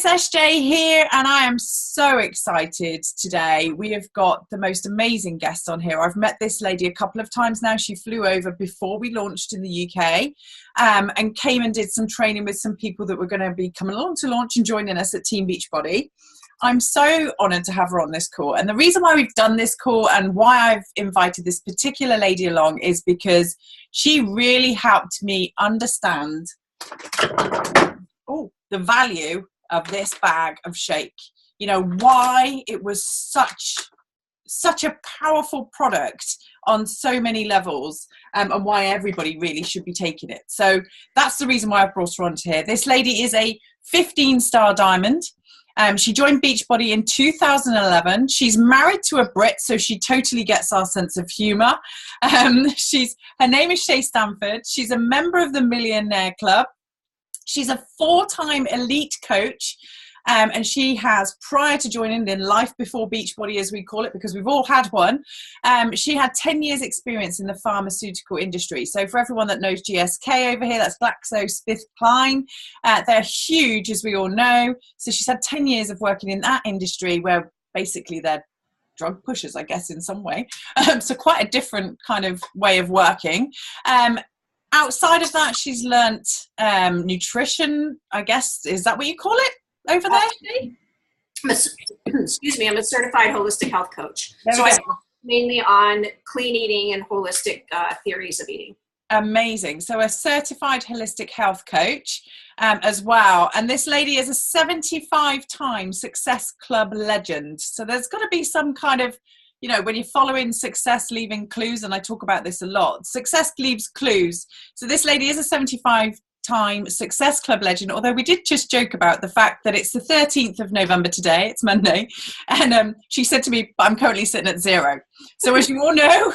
it's SJ here, and I am so excited today. We have got the most amazing guest on here. I've met this lady a couple of times now. She flew over before we launched in the UK and came and did some training with some people that were going to be coming along to launch and joining us at Team Beachbody. I'm so honoured to have her on this call. And the reason why we've done this call and why I've invited this particular lady along is because she really helped me understand the value of this bag of shake. You know, why it was such a powerful product on so many levels, and why everybody really should be taking it. So that's the reason why I brought her on here. This lady is a 15-star diamond. She joined Beachbody in 2011. She's married to a Brit, so she totally gets our sense of humor. Her name is Seay Stanford. She's a member of the Millionaire Club. She's a 4-time elite coach, and she has, prior to joining in Life Before Beachbody, as we call it, because we've all had one, she had 10 years experience in the pharmaceutical industry. So for everyone that knows GSK over here, that's GlaxoSmithKline. They're huge, as we all know. So she's had 10 years of working in that industry where basically they're drug pushers, I guess, in some way. So quite a different kind of way of working. Outside of that, she's learnt nutrition, I guess. Is that what you call it over there? Excuse me, I'm a certified holistic health coach. So I focus mainly on clean eating and holistic theories of eating. Amazing. So a certified holistic health coach as well. And this lady is a 75-time Success Club legend. So there's got to be some kind of, you know, when you're following success, leaving clues, and I talk about this a lot, success leaves clues. So this lady is a 75-time Success Club legend, although we did just joke about the fact that it's the 13th of November today, it's Monday, and she said to me, I'm currently sitting at 0. So as you all know,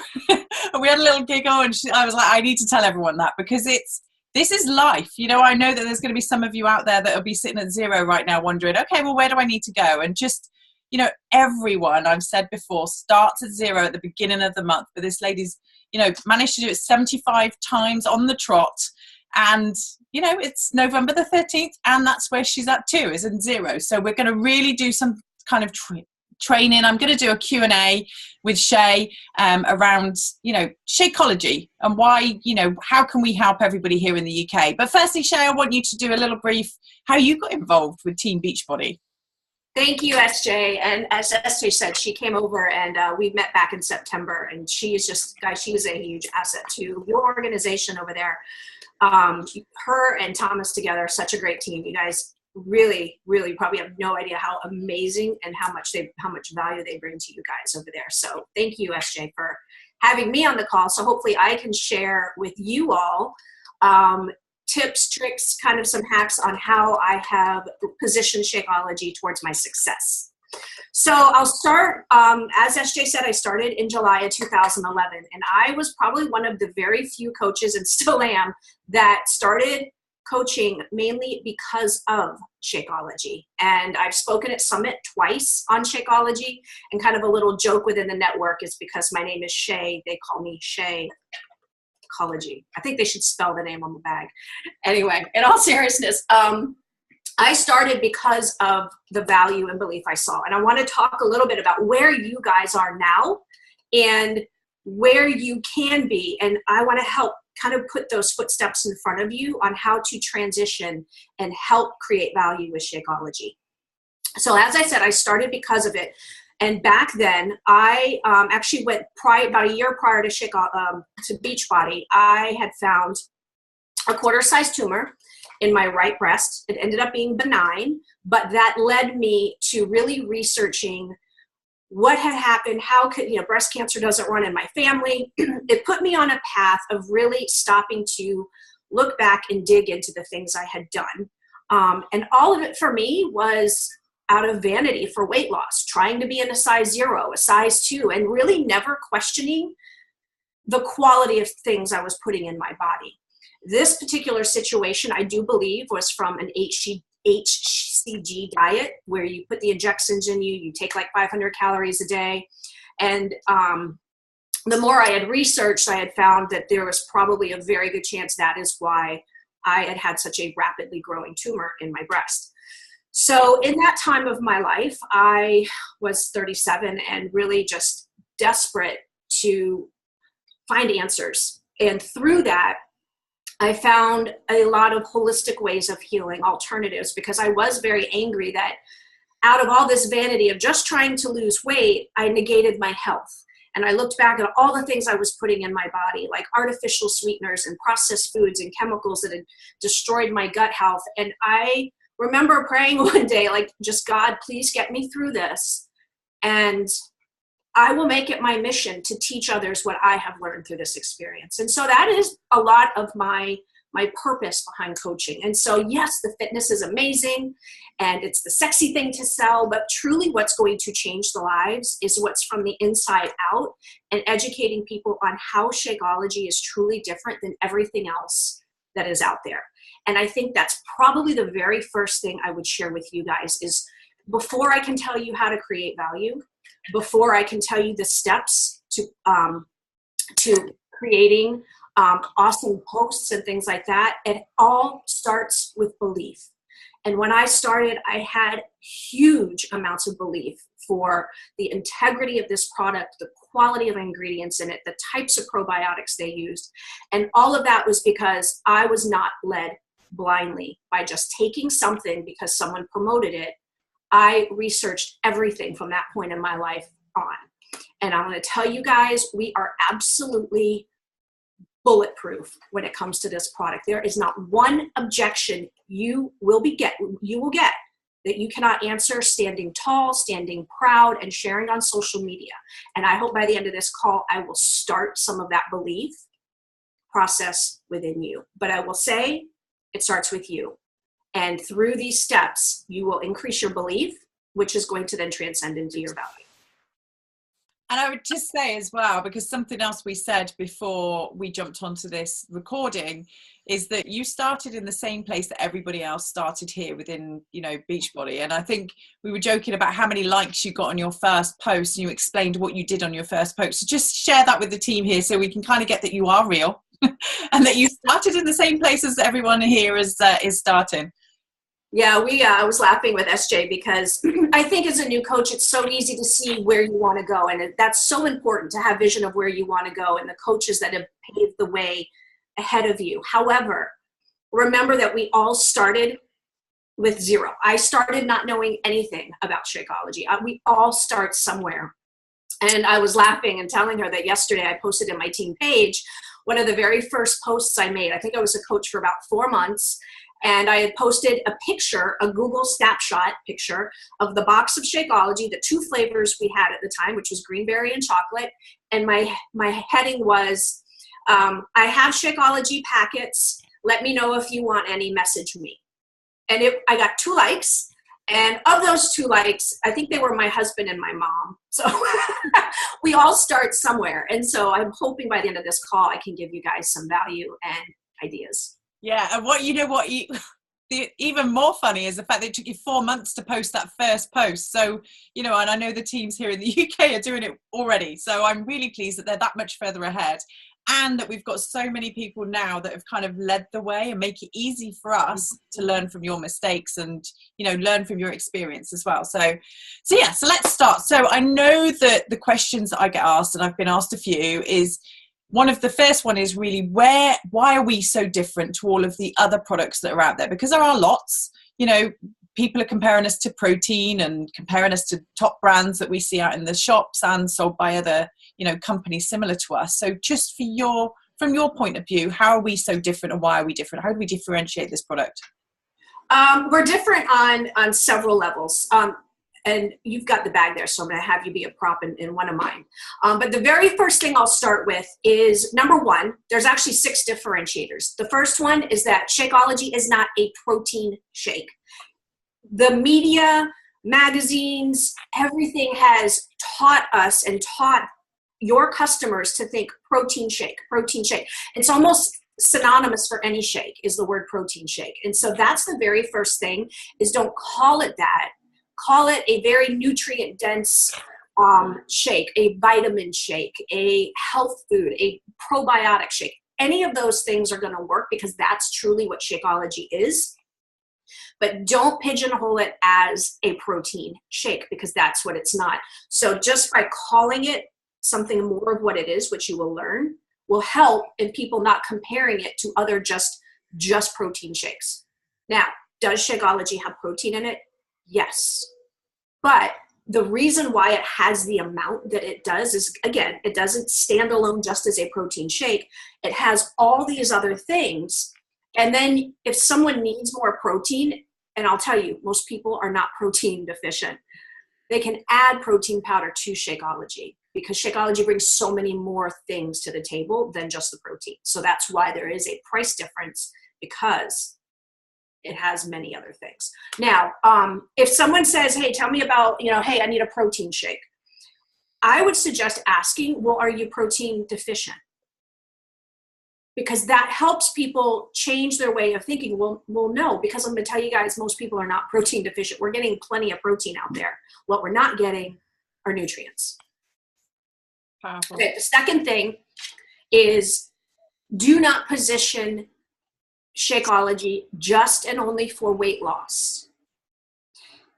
we had a little giggle, and I was like, I need to tell everyone that, because this is life. You know, I know that there's going to be some of you out there that will be sitting at 0 right now wondering, okay, well, where do I need to go? And just, you know, everyone, I've said before, starts at 0 at the beginning of the month. But this lady's, you know, managed to do it 75 times on the trot. And, you know, it's November the 13th, and that's where she's at too, is in 0. So we're going to really do some kind of training. I'm going to do a Q&A with Seay around, you know, Shakeology and why, you know, how can we help everybody here in the UK. But firstly, Seay, I want you to do a little brief how you got involved with Team Beachbody. Thank you, SJ. And as SJ said, she came over and we met back in September, and she is just, guys, she is a huge asset to your organization over there. Her and Thomas together, such a great team. You guys really, really probably have no idea how amazing and how much value they bring to you guys over there. So thank you, SJ, for having me on the call. So hopefully I can share with you all tips, tricks, kind of some hacks on how I have positioned Shakeology towards my success. So I'll start, as SJ said, I started in July of 2011, and I was probably one of the very few coaches, and still am, that started coaching mainly because of Shakeology. And I've spoken at Summit twice on Shakeology, and kind of a little joke within the network is because my name is Seay, they call me Shakeology. I think they should spell the name on the bag. Anyway, in all seriousness, I started because of the value and belief I saw. And I want to talk a little bit about where you guys are now and where you can be. And I want to help kind of put those footsteps in front of you on how to transition and help create value with Shakeology. So as I said, I started because of it. And back then, I actually went about a year prior to Beachbody. I had found a quarter-sized tumor in my right breast. It ended up being benign, but that led me to really researching what had happened, how could, you know, breast cancer doesn't run in my family. It put me on a path of really stopping to look back and dig into the things I had done. And all of it for me was out of vanity for weight loss, trying to be in a size 0, a size 2, and really never questioning the quality of things I was putting in my body. This particular situation, I do believe, was from an HCG diet, where you put the injections in you, you take like 500 calories a day. And the more I had researched, I had found that there was probably a very good chance that is why I had had such a rapidly growing tumor in my breast. So in that time of my life, I was 37 and really just desperate to find answers. And through that, I found a lot of holistic ways of healing, alternatives, because I was very angry that out of all this vanity of just trying to lose weight, I negated my health. And I looked back at all the things I was putting in my body, like artificial sweeteners and processed foods and chemicals that had destroyed my gut health. And I remember praying one day, like, just God, please get me through this. And I will make it my mission to teach others what I have learned through this experience. And so that is a lot of my purpose behind coaching. And so, yes, the fitness is amazing and it's the sexy thing to sell, but truly what's going to change the lives is what's from the inside out, and educating people on how Shakeology is truly different than everything else that is out there. And I think that's probably the very first thing I would share with you guys is, before I can tell you how to create value, before I can tell you the steps to creating awesome posts and things like that, it all starts with belief. And when I started, I had huge amounts of belief for the integrity of this product, the quality of ingredients in it, the types of probiotics they used. And all of that was because I was not led blindly by just taking something because someone promoted it. I researched everything from that point in my life on. And I'm going to tell you guys, we are absolutely bulletproof when it comes to this product. There is not one objection you will get that you cannot answer standing tall, standing proud, and sharing on social media. And I hope by the end of this call, I will start some of that belief process within you. But I will say it starts with you. And through these steps, you will increase your belief, which is going to then transcend into your value. And I would just say as well, because something else we said before we jumped onto this recording is that you started in the same place that everybody else started here within, Beachbody. And I think we were joking about how many likes you got on your first post, and you explained what you did on your first post. So just share that with the team here so we can kind of get that you are real and that you started in the same place as everyone here is starting. Yeah, I was laughing with SJ because I think as a new coach, it's so easy to see where you want to go. And that's so important to have vision of where you want to go and the coaches that have paved the way ahead of you. However, remember that we all started with zero. I started not knowing anything about Shakeology. We all start somewhere. And I was laughing and telling her that yesterday I posted in my team page one of the very first posts I made. I think I was a coach for about 4 months. And I had posted a picture, a Google snapshot picture of the box of Shakeology, the 2 flavors we had at the time, which was greenberry and chocolate. And my heading was, I have Shakeology packets. Let me know if you want any, message me. And I got 2 likes. And of those 2 likes, I think they were my husband and my mom. So we all start somewhere. And so I'm hoping by the end of this call, I can give you guys some value and ideas. Yeah, and even more funny is the fact that it took you 4 months to post that first post. So, and I know the teams here in the UK are doing it already. So I'm really pleased that they're that much further ahead, and that we've got so many people now that have kind of led the way and make it easy for us to learn from your mistakes and, learn from your experience as well. So let's start. So I know that the questions that I get asked, and I've been asked a few, is the first one is really why are we so different to all of the other products that are out there? Because there are lots, people are comparing us to protein and comparing us to top brands that we see out in the shops and sold by other, companies similar to us. So just from your point of view, how are we so different, and why are we different? How do we differentiate this product? We're different on several levels. And you've got the bag there, so I'm going to have you be a prop in one of mine. But the very first thing I'll start with is, number one, there's actually 6 differentiators. The first one is that Shakeology is not a protein shake. The media, magazines, everything has taught us and taught your customers to think protein shake, protein shake. It's almost synonymous for any shake is the word protein shake. And so that's the very first thing, is don't call it that. Call it a very nutrient-dense shake, a vitamin shake, a health food, a probiotic shake. Any of those things are going to work because that's truly what Shakeology is. but don't pigeonhole it as a protein shake, because that's what it's not. So just by calling it something more of what it is, which you will learn, will help in people not comparing it to other just protein shakes. Now, does Shakeology have protein in it? Yes. But the reason why it has the amount that it does is, again, it doesn't stand alone just as a protein shake. It has all these other things. And then if someone needs more protein, and I'll tell you, most people are not protein deficient, they can add protein powder to Shakeology, because Shakeology brings so many more things to the table than just the protein. So that's why there is a price difference, because it has many other things. Now, if someone says, hey, tell me about, hey, I need a protein shake, I would suggest asking, well, are you protein deficient? Because that helps people change their way of thinking. Well, no, because I'm going to tell you guys, most people are not protein deficient. We're getting plenty of protein out there. What we're not getting are nutrients. Powerful. Okay, the second thing is, do not position Shakeology just and only for weight loss.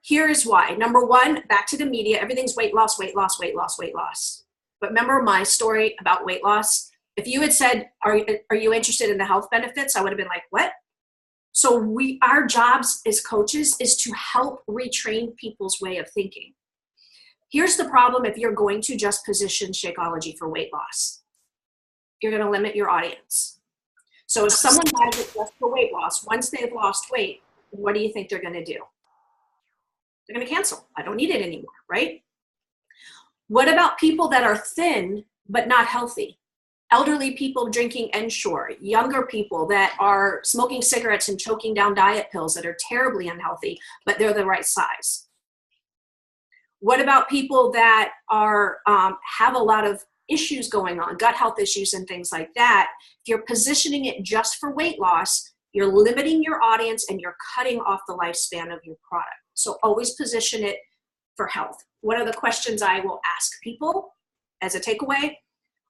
Here's why. Number one, back to the media, everything's weight loss, weight loss, weight loss, weight loss. But remember my story about weight loss? If you had said, are you interested in the health benefits? I would have been like, what? So our jobs as coaches is to help retrain people's way of thinking. Here's the problem if you're going to just position Shakeology for weight loss. You're going to limit your audience. So if someone buys it just for weight loss, once they've lost weight, what do you think they're going to do? They're going to cancel. I don't need it anymore, right? What about people that are thin but not healthy? Elderly people drinking Ensure, younger people that are smoking cigarettes and choking down diet pills that are terribly unhealthy, but they're the right size. What about people that are have a lot of issues going on, gut health issues and things like that? If you're positioning it just for weight loss, you're limiting your audience and you're cutting off the lifespan of your product. So always position it for health. One of the questions I will ask people as a takeaway: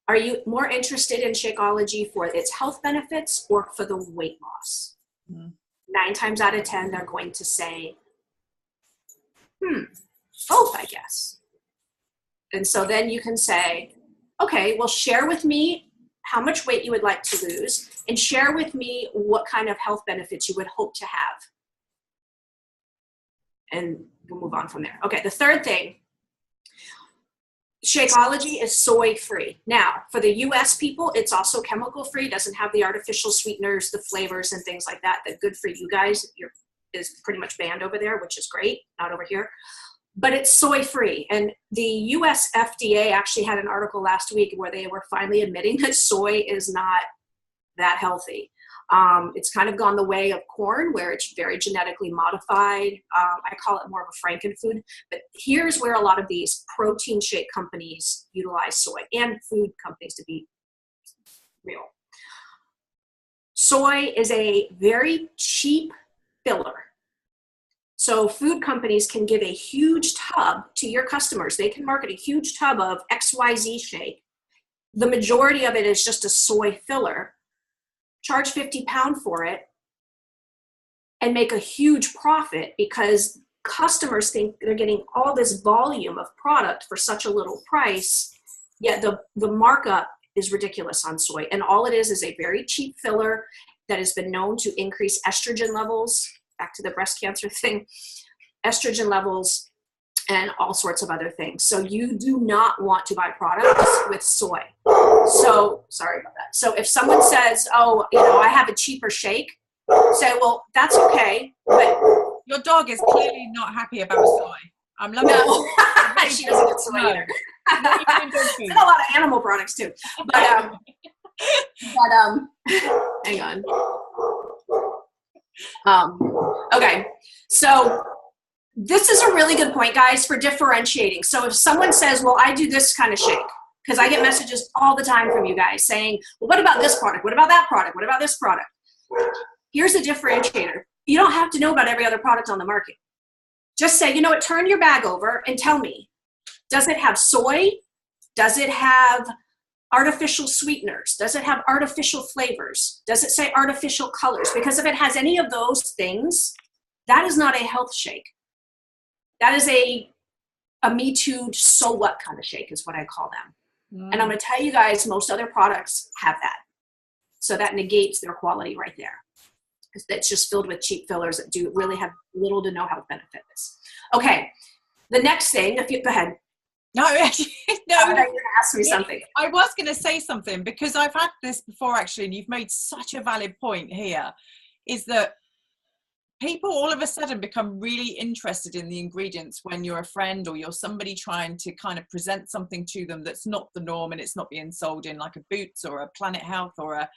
are you more interested in Shakeology for its health benefits or for the weight loss? 9 times out of 10, they're going to say, both, I guess. And so then you can say, okay, well, share with me how much weight you would like to lose, and share with me what kind of health benefits you would hope to have. And we'll move on from there. Okay, the third thing, Shakeology is soy-free. Now, for the US people, it's also chemical-free, doesn't have the artificial sweeteners, the flavors, and things like that. That's good for you guys. Is pretty much banned over there, which is great, not over here. But it's soy-free. And the US FDA actually had an article last week where they were finally admitting that soy is not that healthy. It's kind of gone the way of corn, where it's very genetically modified. I call it more of a frankenfood. But here's where a lot of these protein shake companies utilize soy, and food companies, to be real. Soy is a very cheap filler. So food companies can give a huge tub to your customers. They can market a huge tub of XYZ shake. The majority of it is just a soy filler. Charge £50 for it and make a huge profit, because customers think they're getting all this volume of product for such a little price, yet the markup is ridiculous on soy. And all it is a very cheap filler that has been known to increase estrogen levels, back to the breast cancer thing, estrogen levels, and all sorts of other things. So you do not want to buy products with soy. So, sorry about that. So if someone says, oh, I have a cheaper shake, say, well, that's okay, but your dog is clearly not happy about soy. I'm loving it. She doesn't get soy either. And a lot of animal products too. But hang on. Okay, so this is a really good point, guys, for differentiating. So if someone says, well, I do this kind of shake, because I get messages all the time from you guys saying, well, what about this product? What about that product? What about this product? Here's a differentiator. You don't have to know about every other product on the market. Just say, turn your bag over and tell me, does it have soy? Does it have artificial sweeteners? Does it have artificial flavors? Does it say artificial colors? Because if it has any of those things, That is not a health shake. That is a Me Too, so what kind of shake is what I call them. And I'm going to tell you guys, most other products have that. So that negates their quality right there. It's just filled with cheap fillers that do really have little to no health benefits. Okay, the next thing, go ahead. No, no. You're going to ask me something. I was going to say something because I've had this before actually, and you've made such a valid point here, is that people all of a sudden become really interested in the ingredients when you're a friend or you're somebody trying to kind of present something to them that's not the norm and it's not being sold in like a Boots or a Planet Health or a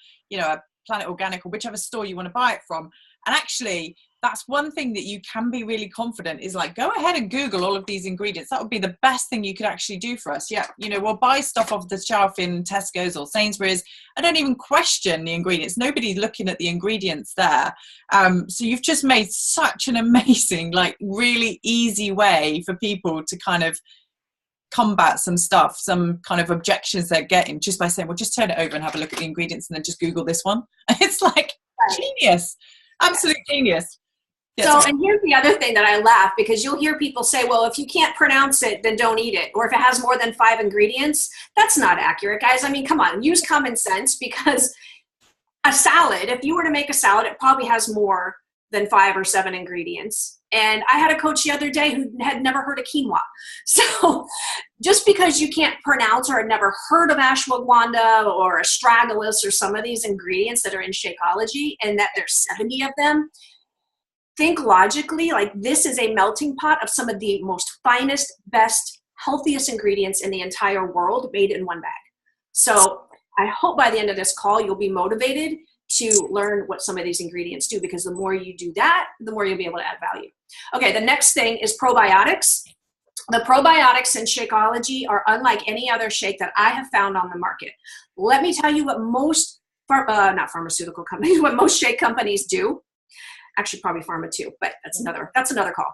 Planet Organic or whichever store you want to buy it from. And actually, that's one thing that you can be really confident is like, go ahead and Google all of these ingredients. That would be the best thing you could actually do for us. Yeah, we'll buy stuff off the shelf in Tesco's or Sainsbury's. I don't even question the ingredients. Nobody's looking at the ingredients there. So you've just made such an amazing, like really easy way for people to kind of combat some stuff, some kind of objections they're getting just by saying, well, just turn it over and have a look at the ingredients and then just Google this one. It's like genius, absolute genius. So, and here's the other thing that I laugh, because you'll hear people say, well, if you can't pronounce it, then don't eat it. Or if it has more than 5 ingredients, that's not accurate, guys. I mean, come on, use common sense, because a salad, if you were to make a salad, it probably has more than 5 or 7 ingredients. And I had a coach the other day who had never heard of quinoa. So just because you can't pronounce or had never heard of ashwagandha or astragalus or some of these ingredients that are in Shakeology, and that there's 70 of them, think logically, like this is a melting pot of some of the most finest, best, healthiest ingredients in the entire world made in one bag. So I hope by the end of this call, you'll be motivated to learn what some of these ingredients do, because the more you do that, the more you'll be able to add value. Okay, the next thing is probiotics. The probiotics in Shakeology are unlike any other shake that I have found on the market. Let me tell you what most, not pharmaceutical companies, what most shake companies do. Actually, probably pharma too, but that's another call.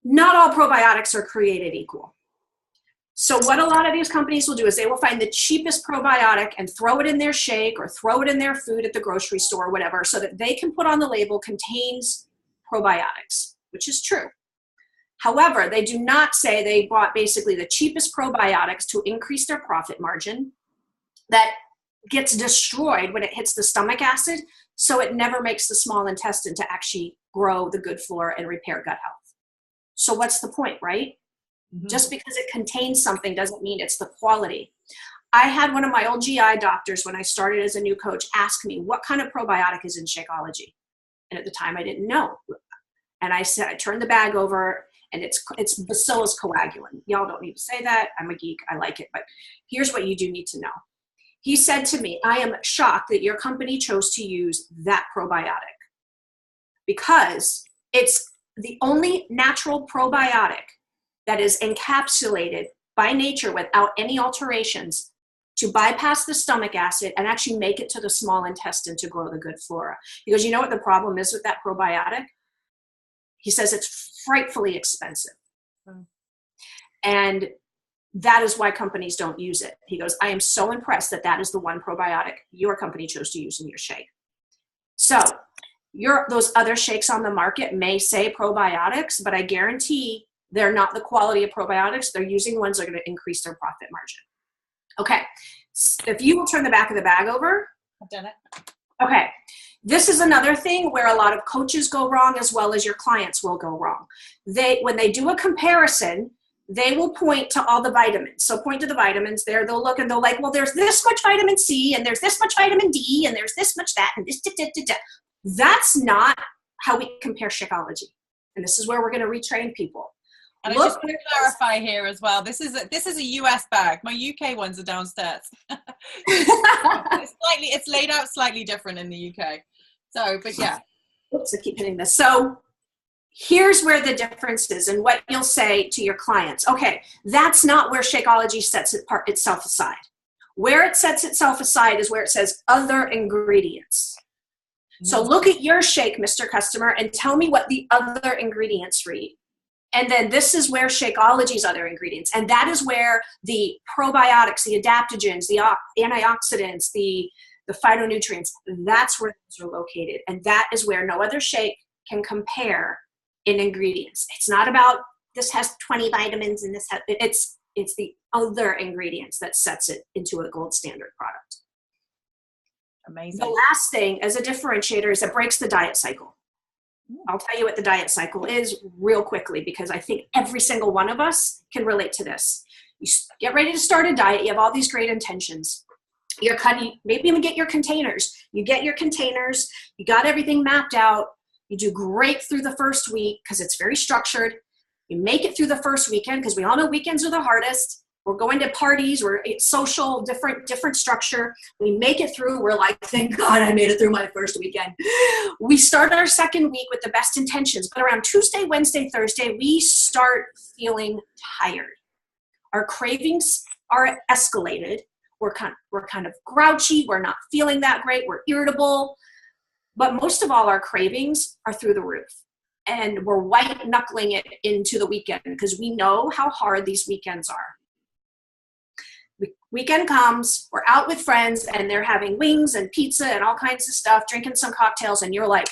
Not all probiotics are created equal. So what a lot of these companies will do is they will find the cheapest probiotic and throw it in their shake or throw it in their food at the grocery store or whatever, so that they can put on the label contains probiotics, which is true. However, they do not say they bought basically the cheapest probiotics to increase their profit margin that gets destroyed when it hits the stomach acid, so it never makes the small intestine to actually grow the good flora and repair gut health. So what's the point, right? Mm-hmm. Just because it contains something doesn't mean it's the quality. I had one of my old GI doctors when I started as a new coach ask me, what kind of probiotic is in Shakeology? And at the time I didn't know. And I said, I turned the bag over and it's Bacillus coagulum. Y'all don't need to say that. I'm a geek. I like it. But here's what you do need to know. He said to me, I am shocked that your company chose to use that probiotic, because it's the only natural probiotic that is encapsulated by nature without any alterations to bypass the stomach acid and actually make it to the small intestine to grow the good flora. He goes, you know what the problem is with that probiotic? He says it's frightfully expensive. And that is why companies don't use it. He goes, I am so impressed that that is the one probiotic your company chose to use in your shake. So those other shakes on the market may say probiotics, but I guarantee they're not the quality of probiotics. They're using ones that are going to increase their profit margin. Okay, if you will turn the back of the bag over. I've done it. Okay, this is another thing where a lot of coaches go wrong, as well as your clients will go wrong. When they do a comparison, they will point to all the vitamins. So point to the vitamins there. They'll look and they'll like, well, there's this much vitamin C and there's this much vitamin D and there's this much that and this. That's not how we compare Shakeology. And this is where we're going to retrain people. And I just want to clarify here as well. This is a US bag. My UK ones are downstairs. It's laid out slightly different in the UK. So, but yeah. Oops, I keep hitting this. So here's where the difference is and what you'll say to your clients. Okay, that's not where Shakeology sets itself aside. Where it sets itself aside is where it says other ingredients. Mm-hmm. So look at your shake, Mr. Customer, and tell me what the other ingredients read. And then this is where Shakeology's other ingredients. And that is where the probiotics, the adaptogens, the antioxidants, the the phytonutrients, that's where those are located. And that is where no other shake can compare in ingredients. It's not about this has 20 vitamins and this has, it's the other ingredients that sets it into a gold standard product. Amazing. The last thing as a differentiator is it breaks the diet cycle. I'll tell you what the diet cycle is real quickly, because I think every single one of us can relate to this. You get ready to start a diet. You have all these great intentions. You're cutting, maybe even get your containers. You get your containers. You got everything mapped out. You do great through the first week because it's very structured. You make it through the first weekend because we all know weekends are the hardest. We're going to parties, it's social, different structure. We make it through. We're like, thank God I made it through my first weekend. We start our second week with the best intentions, but around Tuesday, Wednesday, Thursday, we start feeling tired. Our cravings are escalated. We're kind of grouchy. We're not feeling that great. We're irritable. But most of all, our cravings are through the roof. And we're white knuckling it into the weekend because we know how hard these weekends are. Weekend comes, we're out with friends, and they're having wings and pizza and all kinds of stuff, drinking some cocktails, and you're like,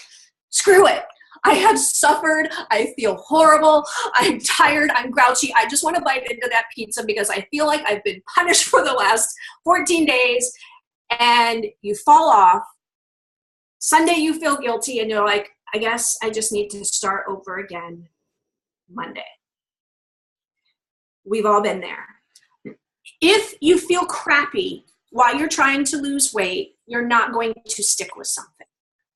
screw it. I have suffered. I feel horrible. I'm tired. I'm grouchy. I just want to bite into that pizza because I feel like I've been punished for the last 14 days. And you fall off. Sunday, you feel guilty, and you're like, I guess I just need to start over again Monday. We've all been there. If you feel crappy while you're trying to lose weight, you're not going to stick with something.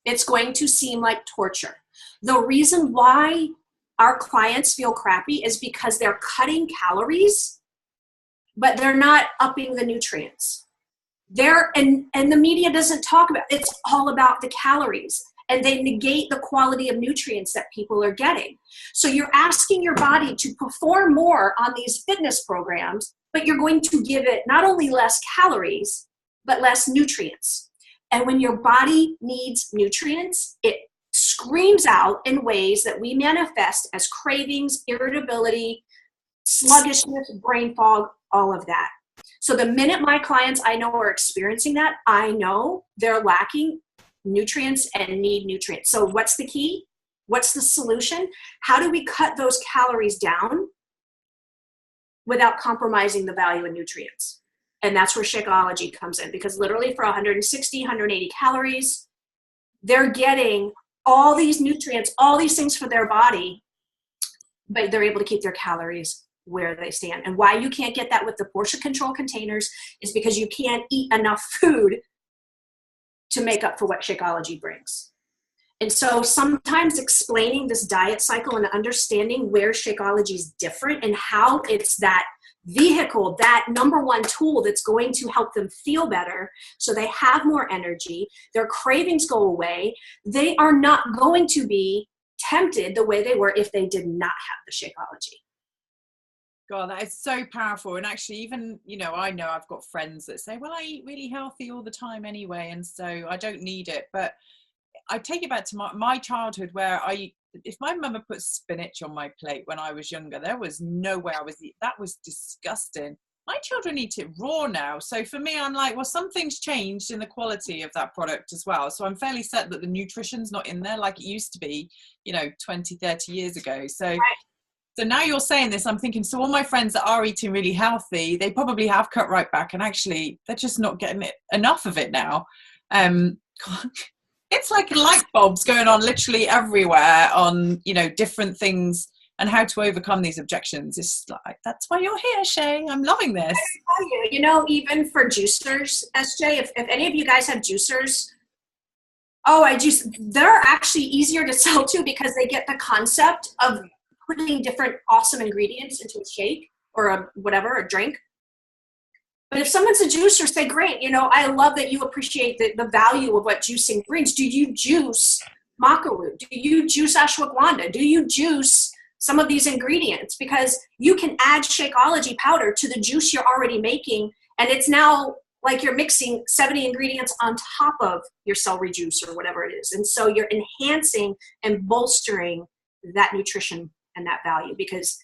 It's going to seem like torture. The reason why our clients feel crappy is because they're cutting calories, but they're not upping the nutrients. And the media doesn't talk about it. It's all about the calories, and they negate the quality of nutrients that people are getting. So you're asking your body to perform more on these fitness programs, but you're going to give it not only less calories, but less nutrients. And when your body needs nutrients, it screams out in ways that we manifest as cravings, irritability, sluggishness, brain fog, all of that. So the minute my clients I know are experiencing that, I know they're lacking nutrients and need nutrients. So what's the key? What's the solution? How do we cut those calories down without compromising the value of nutrients? And that's where Shakeology comes in, because literally for 160, 180 calories, they're getting all these nutrients, all these things for their body, but they're able to keep their calories where they stand. And why you can't get that with the portion control containers is because you can't eat enough food to make up for what Shakeology brings. And so sometimes explaining this diet cycle and understanding where Shakeology is different and how it's that vehicle, that number one tool that's going to help them feel better so they have more energy, their cravings go away, they are not going to be tempted the way they were if they did not have the Shakeology. God, that is so powerful. And actually, even, I know I've got friends that say, well, I eat really healthy all the time anyway, and so I don't need it. But I take it back to my childhood, where if my mum had put spinach on my plate when I was younger, there was no way I was eating. That was disgusting. My children eat it raw now. So for me, I'm like, well, something's changed in the quality of that product as well. So I'm fairly certain that the nutrition's not in there like it used to be, 20, 30 years ago. So, right. So now you're saying this, I'm thinking, so all my friends that are eating really healthy, they probably have cut right back, and actually they're just not getting enough of it now. It's like light bulbs going on literally everywhere on, different things and how to overcome these objections. It's like, that's why you're here, Shay. I'm loving this. Even for juicers, SJ, if any of you guys have juicers, they're actually easier to sell to because they get the concept of putting different awesome ingredients into a shake or a drink. But if someone's a juicer, say, great, I love that you appreciate the value of what juicing brings. Do you juice maca root? Do you juice ashwagandha? Do you juice some of these ingredients? Because you can add Shakeology powder to the juice you're already making, and it's now like you're mixing 70 ingredients on top of your celery juice or whatever it is. And so you're enhancing and bolstering that nutrition and that value, because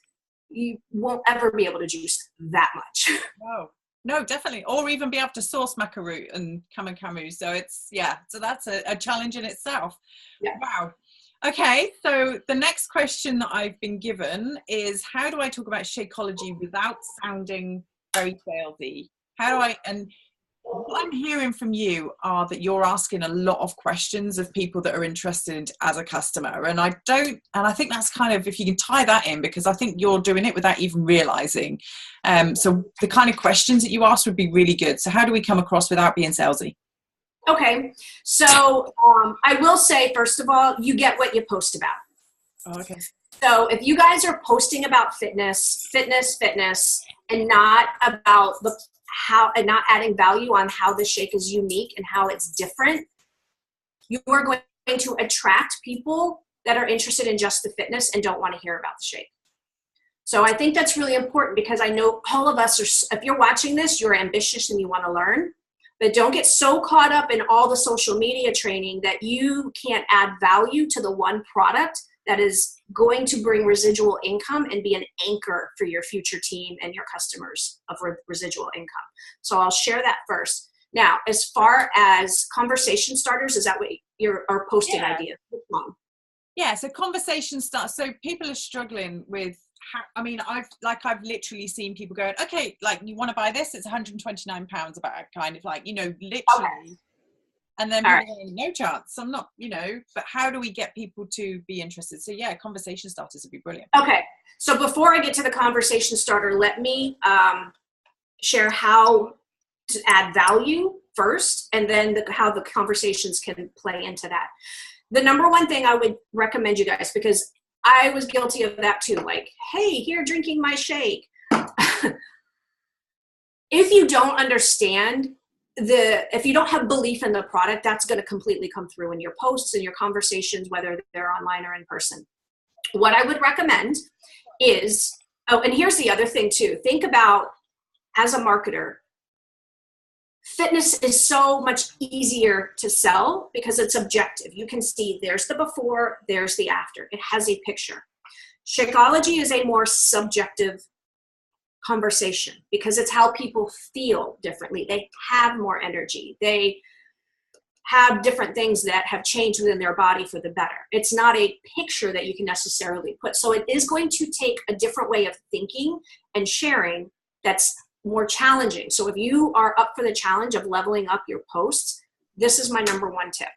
you won't ever be able to juice that much. Whoa. No, definitely. Or even be able to source maca root and camu. So it's, yeah, so that's a challenge in itself. Yeah. Wow. Okay, so the next question that I've been given is, how do I talk about Shakeology without sounding very salesy? How do I, and what I'm hearing from you are that you're asking a lot of questions of people that are interested as a customer. And I think that's kind of, if you can tie that in, because I think you're doing it without even realizing. So the kind of questions that you ask would be really good. So how do we come across without being salesy? Okay. So I will say, first of all, you get what you post about. Oh, okay. So if you guys are posting about fitness, and not about and not adding value on how the shake is unique and how it's different, you are going to attract people that are interested in just the fitness and don't want to hear about the shake. So I think that's really important, because I know all of us are, if you're watching this, you're ambitious and you want to learn, but don't get so caught up in all the social media training that you can't add value to the one product that is going to bring residual income and be an anchor for your future team and your customers of residual income. So I'll share that first. Now, as far as conversation starters, is that what you're posting ideas? Yeah, so conversation starts. So people are struggling with how, I mean, I've literally seen people going, okay, like, you want to buy this? It's £129 a bag, kind of like, literally. Okay. And then people going, no chance, I'm not, but how do we get people to be interested? So yeah, conversation starters would be brilliant. Okay. So before I get to the conversation starter, let me share how to add value first, and then how the conversations can play into that. The number one thing I would recommend you guys, because I was guilty of that too, like, hey, here, drinking my shake. If you don't understand if you don't have belief in the product, that's going to completely come through in your posts and your conversations, whether they're online or in person. What I would recommend is, and here's the other thing too, think about, as a marketer, fitness is so much easier to sell because it's objective. You can see there's the before, there's the after. It has a picture. Shakeology is a more subjective conversation because it's how people feel differently. They have more energy. They have different things that have changed within their body for the better. It's not a picture that you can necessarily put. So it is going to take a different way of thinking and sharing that's more challenging. So if you are up for the challenge of leveling up your posts, this is my number one tip.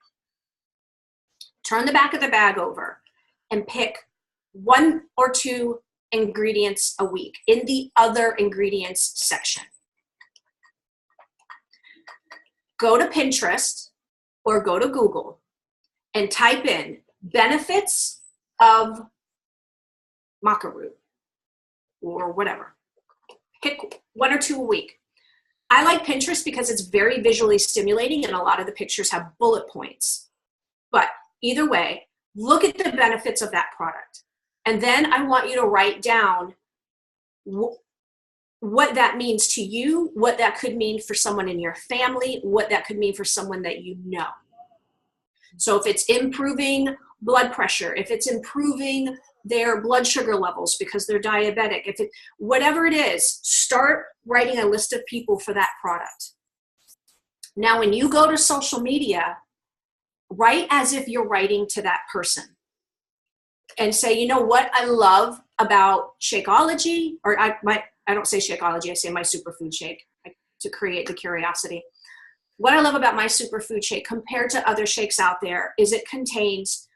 Turn the back of the bag over and pick 1 or 2 ingredients a week in the other ingredients section. Go to Pinterest or go to Google and type in benefits of maca root or whatever. Pick 1 or 2 a week. I like Pinterest because it's very visually stimulating and a lot of the pictures have bullet points. But either way, look at the benefits of that product. And then I want you to write down what that means to you, what that could mean for someone in your family, what that could mean for someone that you know. So if it's improving blood pressure, if it's improving their blood sugar levels because they're diabetic, whatever it is, start writing a list of people for that product. Now, when you go to social media, write as if you're writing to that person. And say, you know what I love about Shakeology, or I don't say Shakeology, I say my superfood shake to create the curiosity. What I love about my superfood shake compared to other shakes out there is it contains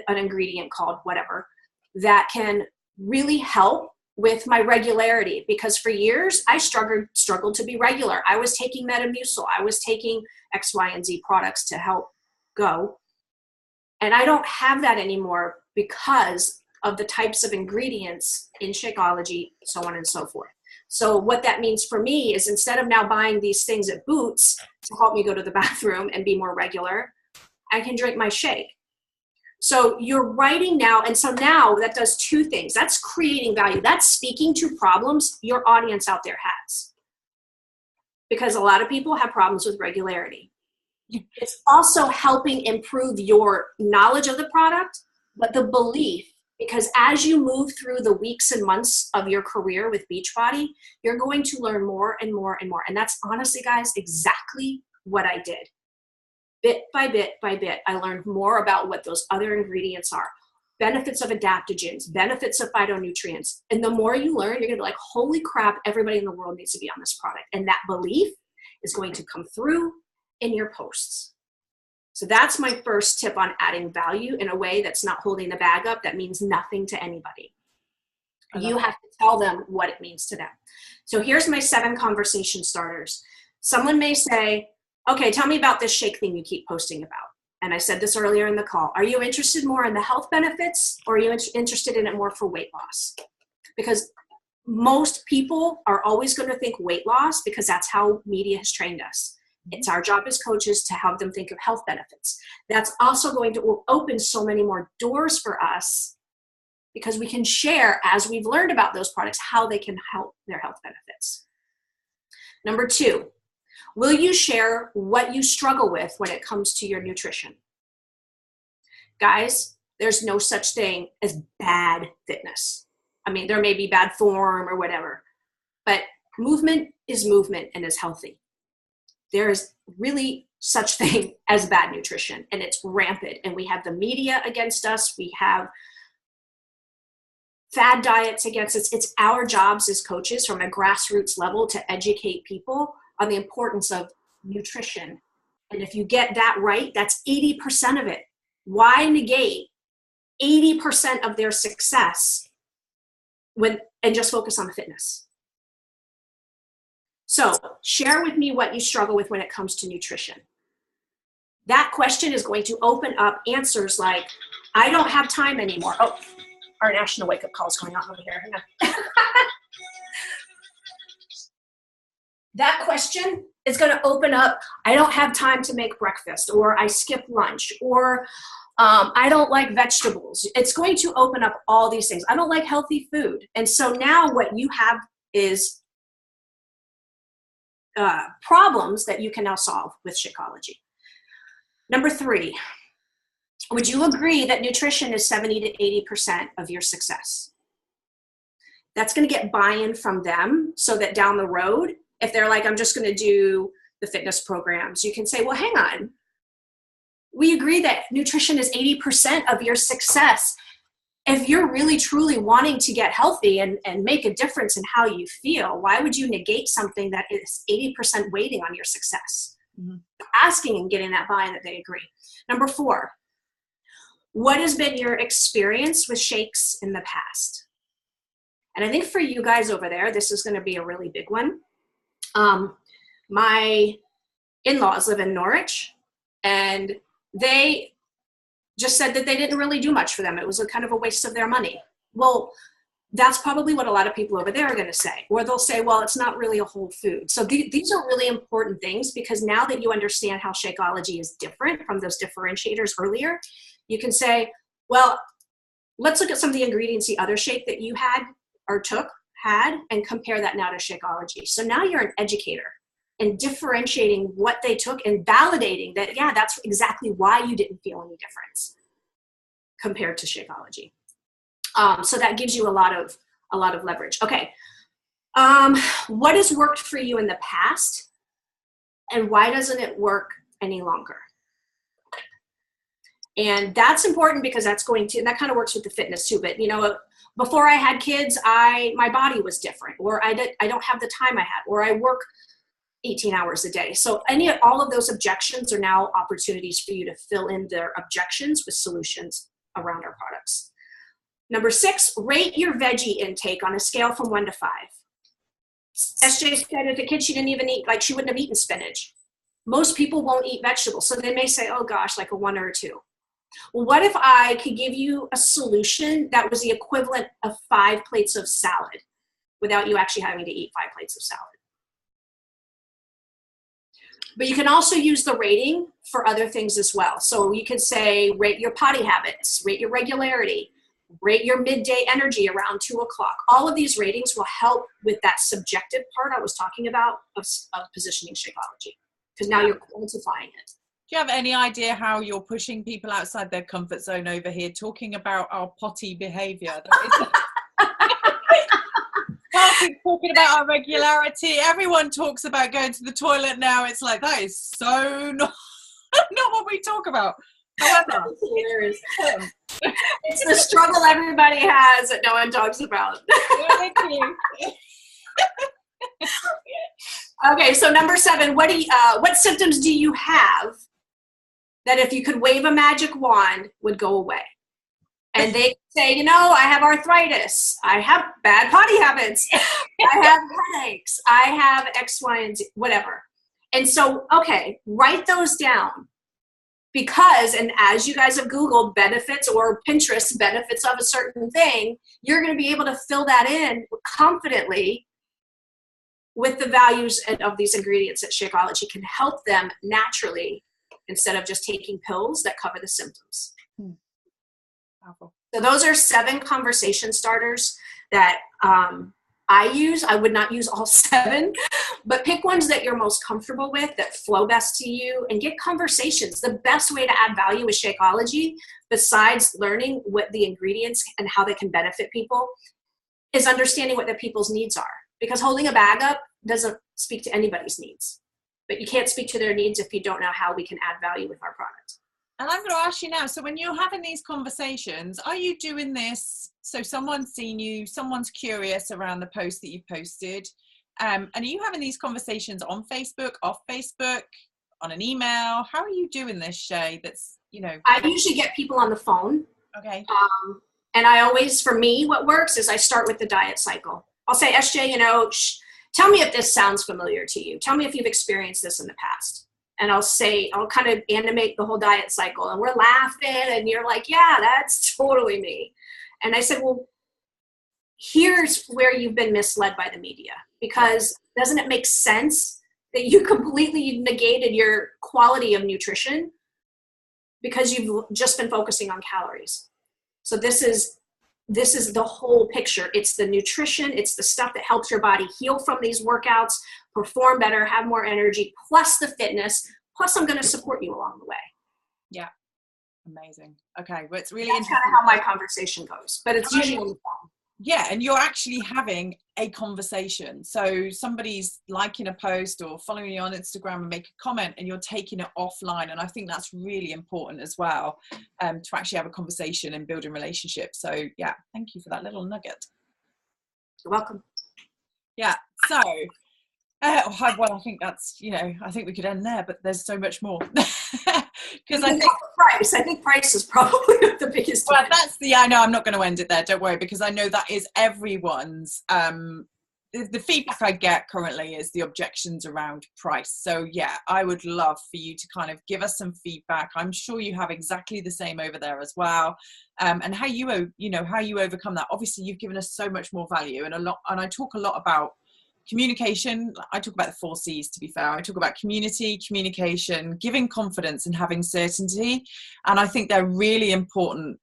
an ingredient called whatever that can really help with my regularity, because for years I struggled to be regular. I was taking Metamucil, I was taking X, Y, and Z products to help go. And I don't have that anymore because of the types of ingredients in Shakeology, so on and so forth. So what that means for me is instead of now buying these things at Boots to help me go to the bathroom and be more regular, I can drink my shake. So you're writing now, and so now that does 2 things. That's creating value. That's speaking to problems your audience out there has. Because a lot of people have problems with regularity. It's also helping improve your knowledge of the product, but the belief Because as you move through the weeks and months of your career with Beachbody, you're going to learn more and more and more. And that's honestly, guys, exactly what I did. Bit by bit by bit, I learned more about what those other ingredients are. Benefits of adaptogens, benefits of phytonutrients. And the more you learn, you're gonna be like, holy crap, everybody in the world needs to be on this product. And that belief is going to come through in your posts. So that's my first tip on adding value in a way that's not holding the bag up, that means nothing to anybody. You have to tell them what it means to them. So here's my 7 conversation starters. Someone may say, okay, tell me about this shake thing you keep posting about. And I said this earlier in the call. Are you interested more in the health benefits, or are you interested in it more for weight loss? Because most people are always going to think weight loss because that's how media has trained us. It's our job as coaches to have them think of health benefits. That's also going to open so many more doors for us because we can share, as we've learned about those products, how they can help their health benefits. Number 2, will you share what you struggle with when it comes to your nutrition? Guys, there's no such thing as bad fitness. I mean, there may be bad form or whatever, but movement is movement and is healthy. There is really such thing as bad nutrition, and it's rampant. And we have the media against us. We have fad diets against us. It's our jobs as coaches from a grassroots level to educate people on the importance of nutrition. And if you get that right, that's 80% of it. Why negate 80% of their success and just focus on the fitness? So share with me what you struggle with when it comes to nutrition. That question is going to open up answers like, I don't have time anymore. Oh, our national wake-up call is going on over here. Hang on. That question is going to open up, I don't have time to make breakfast, or I skip lunch, or I don't like vegetables. It's going to open up all these things. I don't like healthy food. And so now what you have is problems that you can now solve with Shakeology. Number 3, would you agree that nutrition is 70 to 80% of your success? That's going to get buy-in from them so that down the road, if they're like, I'm just going to do the fitness programs, you can say, well, hang on. We agree that nutrition is 80% of your success. If you're really truly wanting to get healthy and make a difference in how you feel, why would you negate something that is 80% weighting on your success? Mm-hmm. Asking and getting that buy-in that they agree. Number 4, what has been your experience with shakes in the past? And I think for you guys over there, this is going to be a really big one. My in-laws live in Norwich, and they just said that they didn't really do much for them. It was a kind of a waste of their money. Well, that's probably what a lot of people over there are going to say. Or they'll say, well, it's not really a whole food. So these are really important things, because now that you understand how Shakeology is different from those differentiators earlier, you can say, well, let's look at some of the ingredients the other shake that you had or had and compare that now to Shakeology. So now you're an educator and differentiating what they took and validating that, yeah, that's exactly why you didn't feel any difference compared to Shakeology. So that gives you a lot of leverage. Okay. What has worked for you in the past, and why doesn't it work any longer? And that's important, because that's going to, and that kind of works with the fitness too. But you know, before I had kids, my body was different, or I don't have the time I had, or I work 18 hours a day. So all of those objections are now opportunities for you to fill in their objections with solutions around our products. Number 6, rate your veggie intake on a scale from 1 to 5. SJ said as a kid she didn't even eat, like she wouldn't have eaten spinach. Most people won't eat vegetables, so they may say, oh gosh, like a 1 or a 2. Well, what if I could give you a solution that was the equivalent of 5 plates of salad without you actually having to eat 5 plates of salad? But you can also use the rating for other things as well. So you can say, rate your potty habits, rate your regularity, rate your midday energy around 2 o'clock. All of these ratings will help with that subjective part I was talking about of positioning Shakeology, because now you're quantifying it. you have any idea how you're pushing people outside their comfort zone over here, talking about our potty behavior? Talking about our regularity. Everyone talks about going to the toilet now. It's like, that is so not what we talk about. However, it's the struggle everybody has that no one talks about. Thank you. Okay, so number 7, what symptoms do you have that if you could wave a magic wand would go away? And they say, you know, I have arthritis, I have bad potty habits, I have headaches, I have X, Y, and Z, whatever. And so, okay, write those down. Because, and as you guys have Googled benefits or Pinterest benefits of a certain thing, you're going to be able to fill that in confidently with the values of these ingredients that Shakeology can help them naturally instead of just taking pills that cover the symptoms. Powerful. So those are 7 conversation starters that I use. I would not use all 7, but pick ones that you're most comfortable with, that flow best to you, and get conversations. The best way to add value with Shakeology, besides learning what the ingredients and how they can benefit people, is understanding what the people's needs are. Because holding a bag up doesn't speak to anybody's needs. But you can't speak to their needs if you don't know how we can add value with our product. And I'm going to ask you now, so when you're having these conversations, are you doing this, so someone's seen you, someone's curious around the post that you posted, and are you having these conversations on Facebook, off Facebook, on an email? How are you doing this, Shay? That's, you know. I usually get people on the phone. Okay. And I always, for me, what works is I start with the diet cycle. I'll say, SJ, you know, tell me if this sounds familiar to you. Tell me if you've experienced this in the past. And I'll kind of animate the whole diet cycle, and we're laughing and you're like, yeah, that's totally me. And I said, well, here's where you've been misled by the media, because doesn't it make sense that you completely negated your quality of nutrition because you've just been focusing on calories? So this is the whole picture. It's the nutrition, it's the stuff that helps your body heal from these workouts, perform better, have more energy, plus the fitness, plus I'm going to support you along the way. Yeah. Amazing. Okay. Well, it's really That's interesting. kind of how my conversation goes, but it's usually on the phone. Yeah, and you're actually having a conversation. So somebody's liking a post or following you on Instagram and make a comment, and you're taking it offline. And I think that's really important as well, to actually have a conversation and build a relationship. So yeah, thank you for that little nugget. You're welcome. Yeah. So, well, I think that's, you know, I think we could end there, but there's so much more. Because I think price is probably the biggest. Well, I know I'm not going to end it there. Don't worry, because I know that is everyone's. The feedback I get currently is the objections around price. So yeah, I would love for you to kind of give us some feedback. I'm sure you have exactly the same over there as well, and how you overcome that. Obviously, you've given us so much more value, and I talk a lot about communication. I talk about the 4 C's, to be fair. I talk about community, communication, giving confidence, and having certainty. And I think they're really important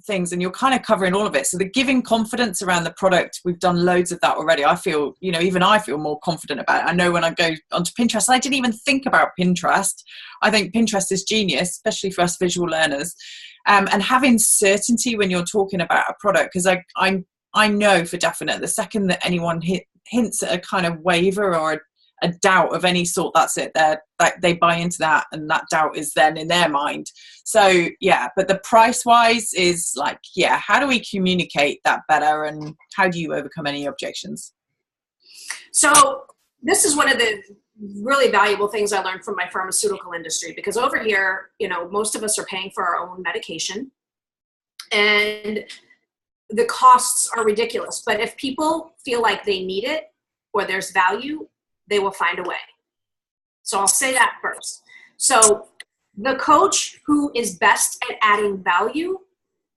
things, and you're kind of covering all of it. So the giving confidence around the product, we've done loads of that already. I feel, you know, even I feel more confident about it. I know when I go onto Pinterest, I didn't even think about Pinterest. I think Pinterest is genius, especially for us visual learners. And having certainty when you're talking about a product, because I know for definite, the second that anyone hints at a kind of waver or a doubt of any sort, that's it. They buy into that, and that doubt is then in their mind. So yeah, but the price wise is like, yeah, how do we communicate that better, and how do you overcome any objections? So this is one of the really valuable things I learned from my pharmaceutical industry, because over here, you know, most of us are paying for our own medication, and the costs are ridiculous. But if people feel like they need it or there's value, they will find a way. So I'll say that first. So the coach who is best at adding value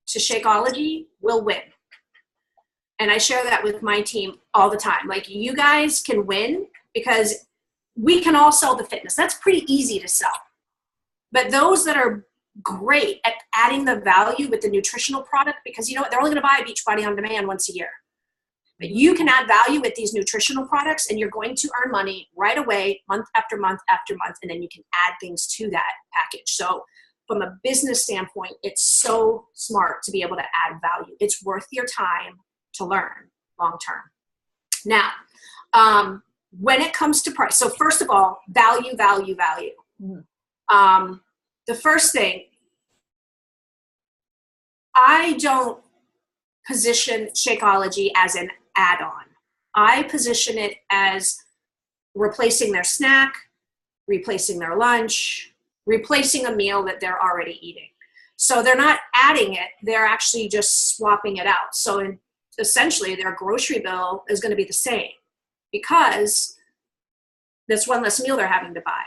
to Shakeology will win. And I share that with my team all the time. Like, you guys can win because we can all sell the fitness. That's pretty easy to sell. But those that are great at adding the value with the nutritional product, because you know what, they're only going to buy Beachbody On Demand once a year. But you can add value with these nutritional products, and you're going to earn money right away, month after month after month, and then you can add things to that package. So from a business standpoint, it's so smart to be able to add value. It's worth your time to learn long term. Now, when it comes to price, so first of all, value. The first thing, I don't position Shakeology as an add-on. I position it as replacing their snack, replacing their lunch, replacing a meal that they're already eating. So they're not adding it, they're actually just swapping it out. So essentially their grocery bill is going to be the same because that's one less meal they're having to buy.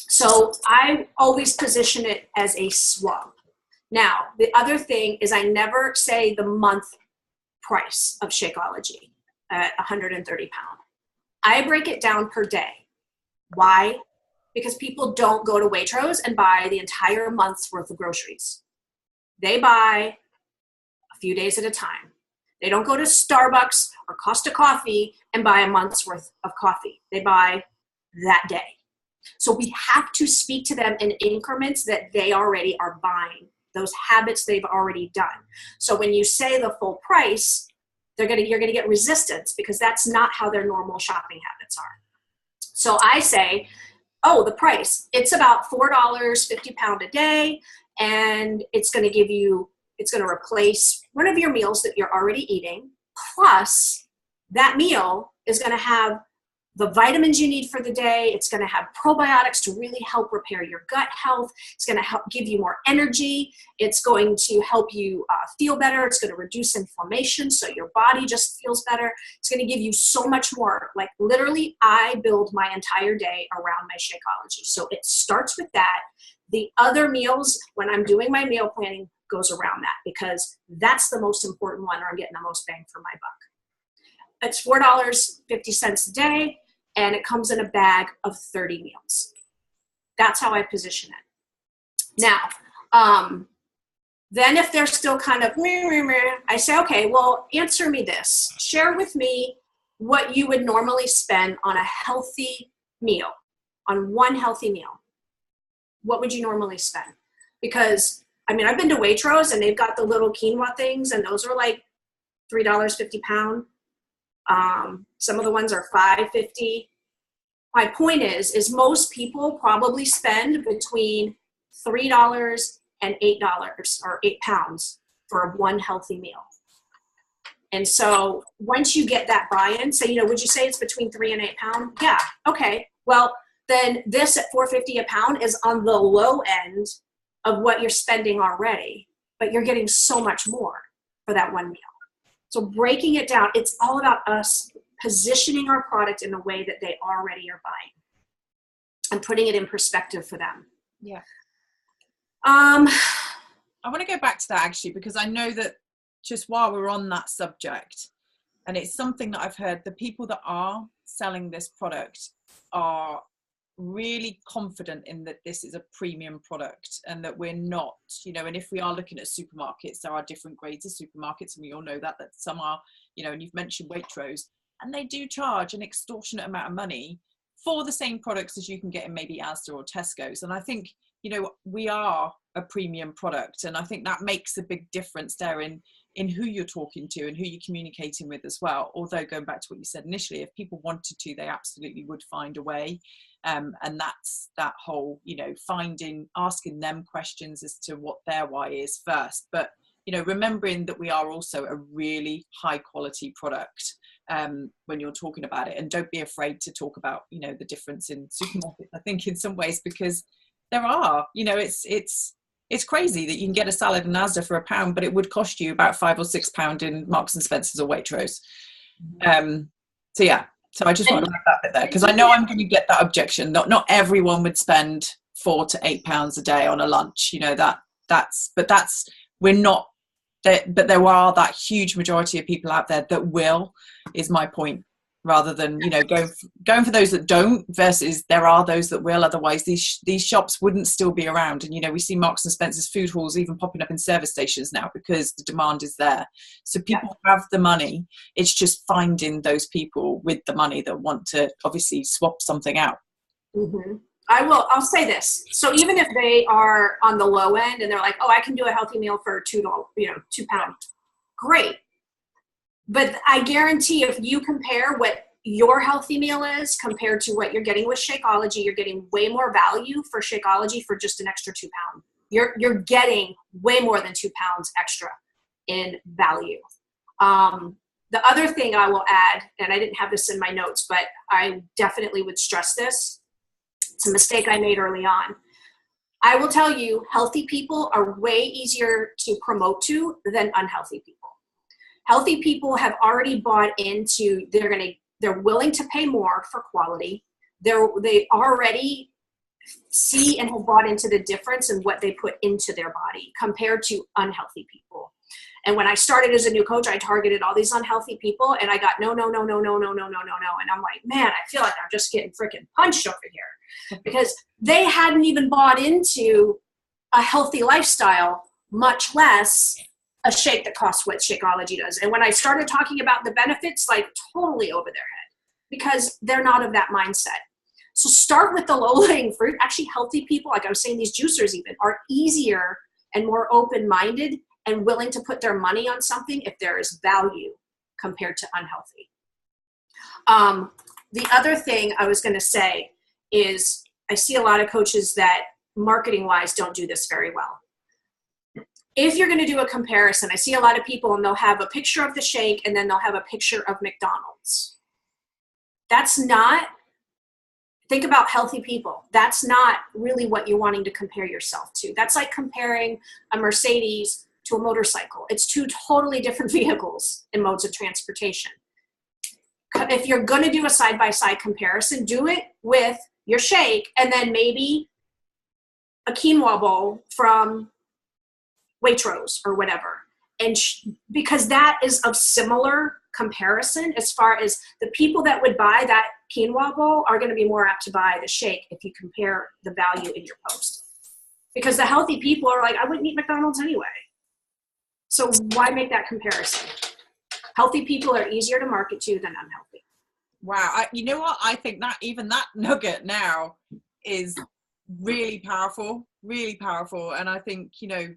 So I always position it as a swap. Now, the other thing is I never say the month price of Shakeology at 130 pounds. I break it down per day. Why? Because people don't go to Waitrose and buy the entire month's worth of groceries. They buy a few days at a time. They don't go to Starbucks or Costa Coffee and buy a month's worth of coffee. They buy that day. So we have to speak to them in increments that they already are buying, those habits they've already done. So when you say the full price, you're going to get resistance because that's not how their normal shopping habits are. So I say, oh, the price, it's about $4.50 a day, and it's going to replace one of your meals that you're already eating, plus that meal is going to have the vitamins you need for the day. It's going to have probiotics to really help repair your gut health. It's going to help give you more energy. It's going to help you feel better. It's going to reduce inflammation so your body just feels better. It's going to give you so much more. Like literally, I build my entire day around my Shakeology. So it starts with that. The other meals, when I'm doing my meal planning, goes around that because that's the most important one, or I'm getting the most bang for my buck. It's $4.50 a day, and it comes in a bag of 30 meals. That's how I position it. Now, then if they're still kind of, I say, okay, well, answer me this. Share with me what you would normally spend on a healthy meal, on one healthy meal. What would you normally spend? Because, I mean, I've been to Waitrose, and they've got the little quinoa things, and those are like $3.50 a pound. Some of the ones are $5.50. My point is most people probably spend between $3 and $8 or £8 for one healthy meal. And so once you get that buy-in, say, would you say it's between £3 and £8? Yeah. Okay. Well, then this at $4.50 a pound is on the low end of what you're spending already, but you're getting so much more for that one meal. So breaking it down, it's all about us positioning our product in the way that they already are buying and putting it in perspective for them. Yeah. I want to go back to that actually, because I know that just while we're on that subject, and it's something that I've heard, the people that are selling this product are really confident in that this is a premium product and that we're not, and if we are looking at supermarkets, there are different grades of supermarkets, and we all know that some are, and you've mentioned Waitrose, and they do charge an extortionate amount of money for the same products as you can get in maybe Asda or Tesco's. And I think, we are a premium product, and I think that makes a big difference there in who you're talking to and who you're communicating with as well. Although going back to what you said initially, if people wanted to, they absolutely would find a way. And that's that whole, asking them questions as to what their why is first. But, remembering that we are also a really high quality product when you're talking about it. And don't be afraid to talk about, the difference in supermarkets, I think, in some ways, because there are, it's crazy that you can get a salad in Asda for £1, but it would cost you about £5 or £6 in Marks and Spencer's or Waitrose. So yeah, so I just want to make that bit there, because I know I'm going to get that objection. Not everyone would spend £4 to £8 a day on a lunch. We're not. But there are that huge majority of people out there that will, is my point. rather than, you know, going for those that don't versus there are those that will. Otherwise these shops wouldn't still be around. And, you know, we see Marks and Spencer's food halls even popping up in service stations now because the demand is there. So people have the money. It's just finding those people with the money that want to obviously swap something out. Mm-hmm. I'll say this. So even if they are on the low end and they're like, oh, I can do a healthy meal for $2, £2, great. But I guarantee if you compare what your healthy meal is compared to what you're getting with Shakeology, you're getting way more value for Shakeology for just an extra £2. You're getting way more than £2 extra in value. The other thing I will add, and I didn't have this in my notes, but I definitely would stress this. It's a mistake I made early on. I will tell you, healthy people are way easier to promote to than unhealthy people. Healthy people have already bought into, they're willing to pay more for quality. They already see and have bought into the difference in what they put into their body compared to unhealthy people. And when I started as a new coach, I targeted all these unhealthy people and I got no. And I'm like, man, I feel like I'm just getting freaking punched over here because they hadn't even bought into a healthy lifestyle, much less a shake that costs what Shakeology does. And when I started talking about the benefits, like totally over their head because they're not of that mindset. So start with the low-lying fruit. Actually, healthy people, like I was saying, these juicers even are easier and more open-minded and willing to put their money on something if there is value compared to unhealthy. The other thing I was going to say is I see a lot of coaches that marketing-wise don't do this very well. If you're going to do a comparison, I see a lot of people and they'll have a picture of the shake and then they'll have a picture of McDonald's. That's not, think about healthy people. That's not really what you're wanting to compare yourself to. That's like comparing a Mercedes to a motorcycle. It's two totally different vehicles and modes of transportation. If you're going to do a side-by-side comparison, do it with your shake and then maybe a quinoa bowl from Waitrose or whatever. And because that is of similar comparison as far as the people that would buy that quinoa bowl are going to be more apt to buy the shake if you compare the value in your post. Because the healthy people are like, I wouldn't eat McDonald's anyway. So why make that comparison? Healthy people are easier to market to than unhealthy. Wow. You know what? I think that even that nugget now is really powerful, really powerful. And I think, you know,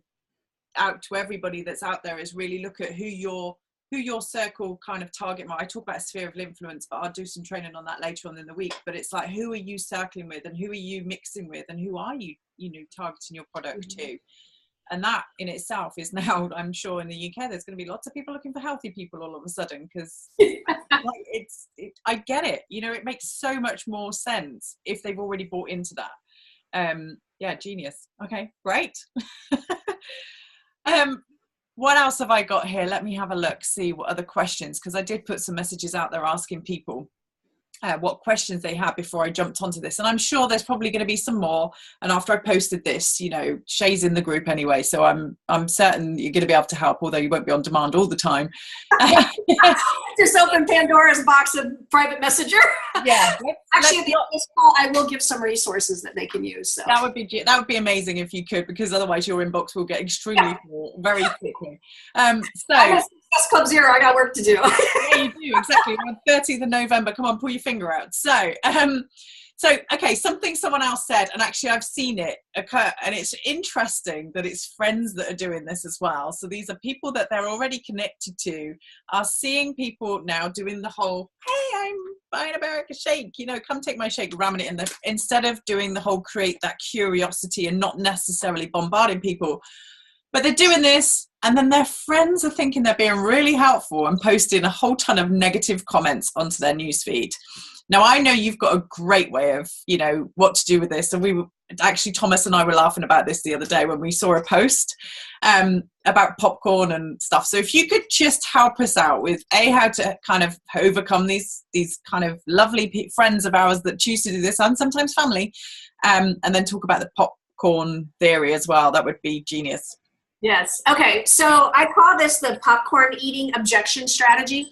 out to everybody that's out there is really look at who your circle kind of target. I talk about a sphere of influence, but I'll do some training on that later on in the week. But it's like, who are you circling with and who are you mixing with and who are you, you know, targeting your product to? And that in itself is now, I'm sure in the UK, there's going to be lots of people looking for healthy people all of a sudden because like, I get it. You know, it makes so much more sense if they've already bought into that. Yeah, genius. Okay, great. What else have I got here? Let me have a look, see what other questions, because I did put some messages out there asking people what questions they had before I jumped onto this. And I'm sure there's probably going to be some more. And after I posted this, you know, Shay's in the group anyway, so I'm certain you're going to be able to help, although you won't be on demand all the time. Just open Pandora's box of private messenger. Yeah. Actually, at the end of this call, I will give some resources that they can use. So. That would be amazing if you could, because otherwise your inbox will get extremely full very quickly. That's Club Zero. I got work to do. Yeah, you do, exactly. On 30th of November, come on, pull your finger out. So, okay, something someone else said, and actually I've seen it occur, and it's interesting that it's friends that are doing this as well. So these are people that they're already connected to, are seeing people now doing the whole, hey, I'm buying a America shake, you know, come take my shake, ramming it in there, instead of doing the whole create that curiosity and not necessarily bombarding people. But they're doing this, and then their friends are thinking they're being really helpful and posting a whole ton of negative comments onto their newsfeed. Now, I know you've got a great way of, you know, what to do with this. And Thomas and I were laughing about this the other day when we saw a post about popcorn and stuff. So if you could just help us out with how to kind of overcome these kind of lovely friends of ours that choose to do this, and sometimes family, and then talk about the popcorn theory as well. That would be genius. Yes. Okay. So I call this the popcorn eating objection strategy.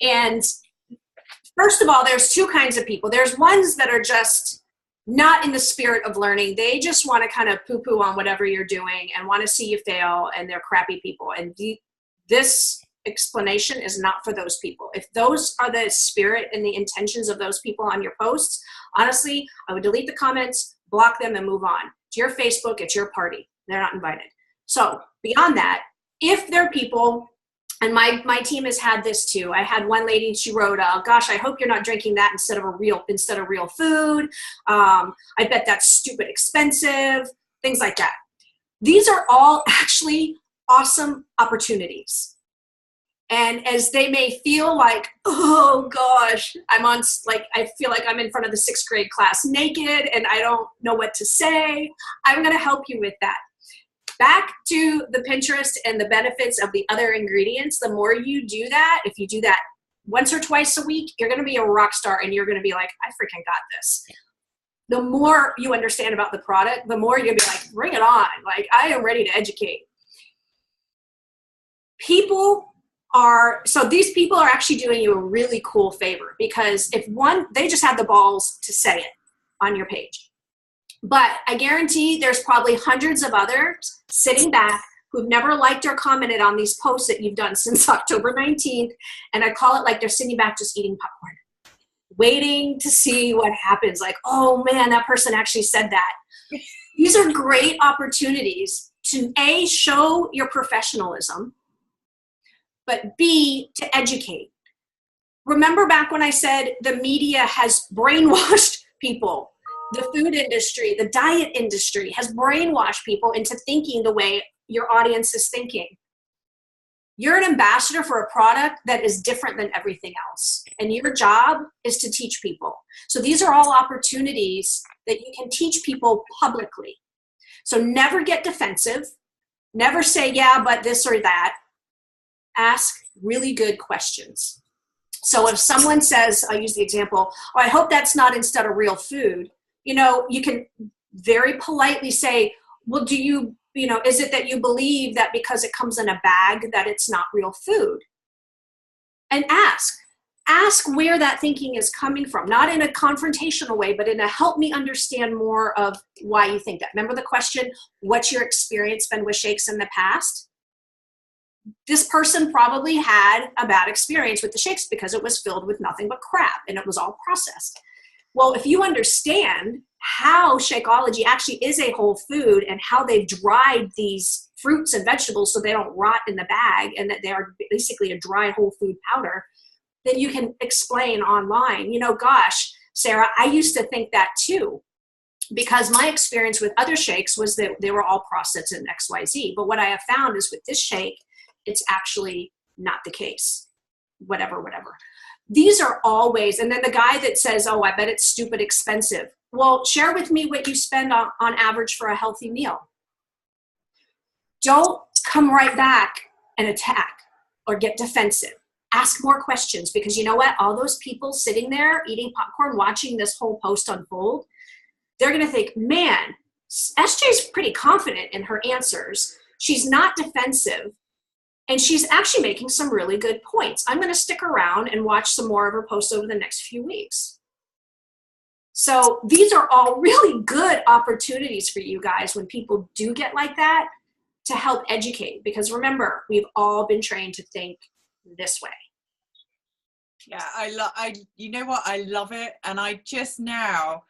And First of all, there's two kinds of people. There's ones that are just not in the spirit of learning. They just want to kind of poo-poo on whatever you're doing and want to see you fail, and they're crappy people. And this explanation is not for those people. If those are the spirit and the intentions of those people on your posts, honestly, I would delete the comments, block them, and move on. It's your Facebook, it's your party. They're not invited. So beyond that, if there are people, and my team has had this too. I had one lady, she wrote, gosh, I hope you're not drinking that instead of real food. I bet that's stupid expensive, things like that. These are all actually awesome opportunities. And as they may feel like, oh gosh, I feel like I'm in front of the 6th grade class naked and I don't know what to say, I'm going to help you with that. Back to the Pinterest and the benefits of the other ingredients. The more you do that, if you do that once or twice a week, you're going to be a rock star and you're going to be like, I freaking got this. The more you understand about the product, the more you're going to be like, bring it on. Like, I am ready to educate. So these people are actually doing you a really cool favor, because they just had the balls to say it on your page. But I guarantee there's probably hundreds of others sitting back who've never liked or commented on these posts that you've done since October 19th. And I call it like they're sitting back just eating popcorn, waiting to see what happens. Like, oh man, that person actually said that. These are great opportunities to A, show your professionalism, but B, to educate. Remember back when I said the media has brainwashed people? The food industry, the diet industry has brainwashed people into thinking the way your audience is thinking. You're an ambassador for a product that is different than everything else. And your job is to teach people. So these are all opportunities that you can teach people publicly. So never get defensive. Never say, yeah, but this or that. Ask really good questions. So if someone says, I'll use the example, oh, I hope that's not instead of real food. You can very politely say, well, is it that you believe that because it comes in a bag that it's not real food? And ask where that thinking is coming from, not in a confrontational way, but in a help me understand more of why you think that. Remember the question, what's your experience been with shakes in the past? This person probably had a bad experience with the shakes because it was filled with nothing but crap and it was all processed. Well, if you understand how Shakeology actually is a whole food and how they've dried these fruits and vegetables so they don't rot in the bag and that they are basically a dry whole food powder, then you can explain online, gosh, Sarah, I used to think that too, because my experience with other shakes was that they were all processed in XYZ. But what I have found is with this shake, it's actually not the case. Whatever. These are all ways. And then the guy that says, oh, I bet it's stupid expensive. Well, share with me what you spend on average for a healthy meal. Don't come right back and attack or get defensive. Ask more questions, because you know what? All those people sitting there eating popcorn, watching this whole post unfold, they're going to think, man, SJ's pretty confident in her answers. She's not defensive. And she's actually making some really good points. I'm going to stick around and watch some more of her posts over the next few weeks. So these are all really good opportunities for you guys when people do get like that to help educate. Because remember, we've all been trained to think this way. Yeah, you know what? I love it. And I just now,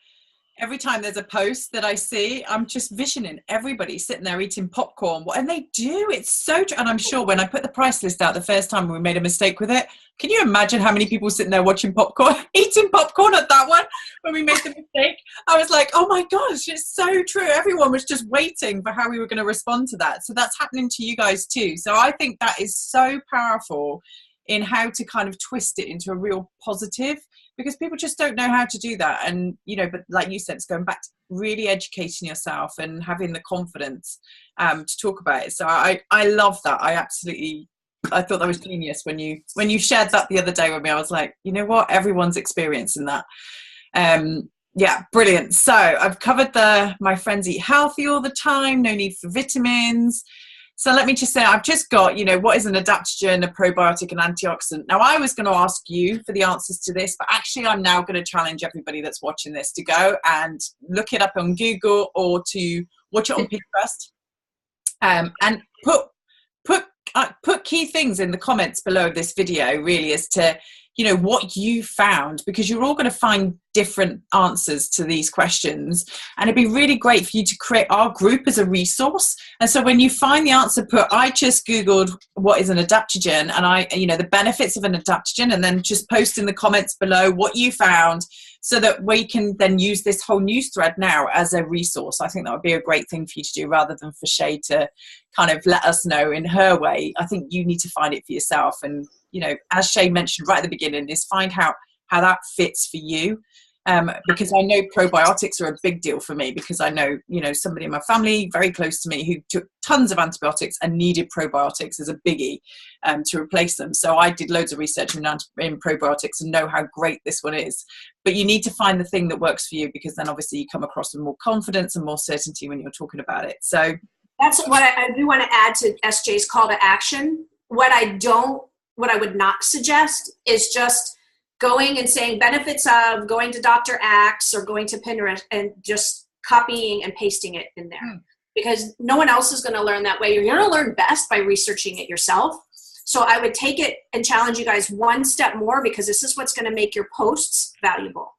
every time there's a post that I see, I'm just visioning everybody sitting there eating popcorn. And they do. It's so true. And I'm sure when I put the price list out the first time we made a mistake with it, can you imagine how many people sitting there watching popcorn, eating popcorn at that one when we made the mistake? I was like, oh my gosh, it's so true. Everyone was just waiting for how we were going to respond to that. So that's happening to you guys too. So I think that is so powerful in how to kind of twist it into a real positive, because people just don't know how to do that. And, but like you said, it's going back to really educating yourself and having the confidence to talk about it. So I love that. I thought that was genius when you shared that the other day with me. I was like, you know what? Everyone's experiencing that. Yeah, brilliant. So I've covered my friends eat healthy all the time, no need for vitamins. So let me just say, I've just got, what is an adaptogen, a probiotic, an antioxidant. Now, I was going to ask you for the answers to this, but actually I'm now going to challenge everybody that's watching this to go and look it up on Google or to watch it on Pinterest, and put key things in the comments below this video, really, as to what you found, because you're all going to find different answers to these questions, and it'd be really great for you to create our group as a resource. And so when you find the answer, I just Googled what is an adaptogen, and the benefits of an adaptogen, and then just post in the comments below what you found, so that we can then use this whole news thread now as a resource. I think that would be a great thing for you to do, rather than for Seay to kind of let us know in her way. I think you need to find it for yourself. And, as Seay mentioned right at the beginning, is find how that fits for you. Because I know probiotics are a big deal for me, because I know, somebody in my family very close to me who took tons of antibiotics and needed probiotics as a biggie to replace them. So I did loads of research in probiotics and know how great this one is. But you need to find the thing that works for you, because then obviously you come across with more confidence and more certainty when you're talking about it. So that's what I do want to add to SJ's call to action. What I would not suggest is just going and saying benefits of going to Dr. Axe or going to Pinterest and just copying and pasting it in there, because no one else is going to learn that way. You're going to learn best by researching it yourself. So I would take it and challenge you guys one step more, because this is what's going to make your posts valuable.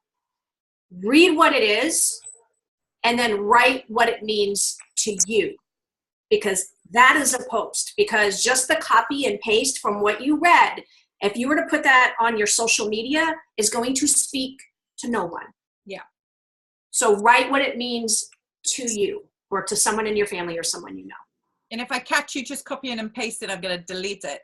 Read what it is and then write what it means to you, because that is a post. Because just the copy and paste from what you read, if you were to put that on your social media, is going to speak to no one. Yeah. So write what it means to you, or to someone in your family or someone you know. And if I catch you just copying and pasting, I'm going to delete it.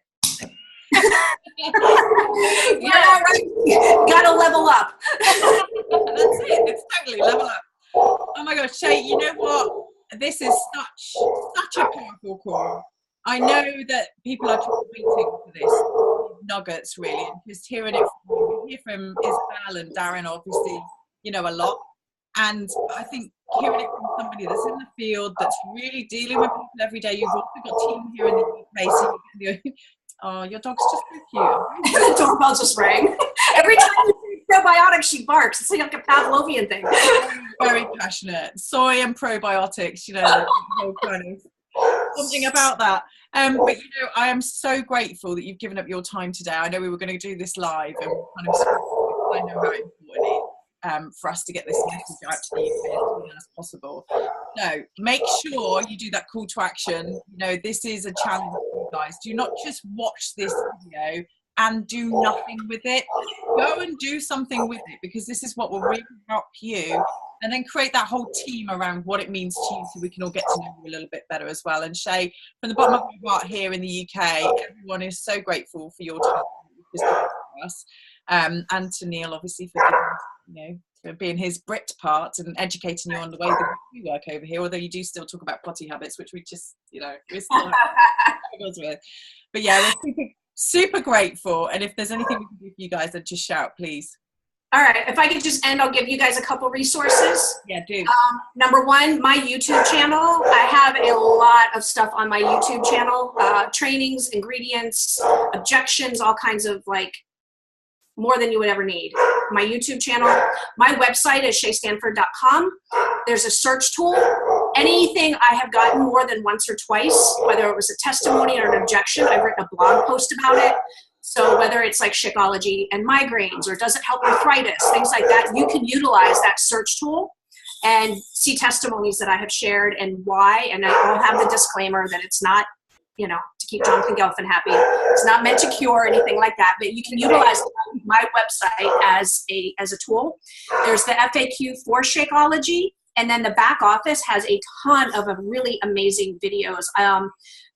Yeah, right. Gotta level up. That's it. It's totally level up. Oh my gosh, Seay, you know what? This is such a powerful call. I know that people are waiting for this nuggets, really, and just hearing it from you. We hear from Isabel and Darren, obviously, a lot. And I think hearing it from somebody that's in the field, that's really dealing with people every day. You've also got a team here in the UK. So oh, your dog's just so cute. The doorbell just rang. Every time you say probiotics, she barks. It's like a Pavlovian thing. Very passionate. Soy and probiotics, the whole kind of something about that. But I am so grateful that you've given up your time today. I know we were going to do this live, and kind of I know how important it is for us to get this message out to the UK as soon as possible. No, make sure you do that call to action. This is a challenge for you guys. Do not just watch this video and do nothing with it. Go and do something with it, because this is what will really help you. And then create that whole team around what it means to you, so we can all get to know you a little bit better as well. And Seay, from the bottom of my heart here in the UK, everyone is so grateful for your time for us, and to Neil, obviously, for for being his Brit part and educating you on the way that we work over here. Although you do still talk about potty habits, which we just, we're still with. But yeah, we're super grateful. And if there's anything we can do for you guys, then just shout, please. All right, if I could just end, I'll give you guys a couple resources. Yeah, do. Number one, my YouTube channel. I have a lot of stuff on my YouTube channel, trainings, ingredients, objections, all kinds of more than you would ever need. My YouTube channel. My website is shaystanford.com. There's a search tool. Anything I have gotten more than once or twice, whether it was a testimony or an objection, I've written a blog post about it. So whether it's like Shakeology and migraines, or does it help arthritis, things like that, you can utilize that search tool and see testimonies that I have shared and why. And I'll have the disclaimer that it's not, to keep Jonathan Gelfand happy. It's not meant to cure anything like that, but you can utilize my website as a tool. There's the FAQ for Shakeology, and then the back office has a ton of really amazing videos.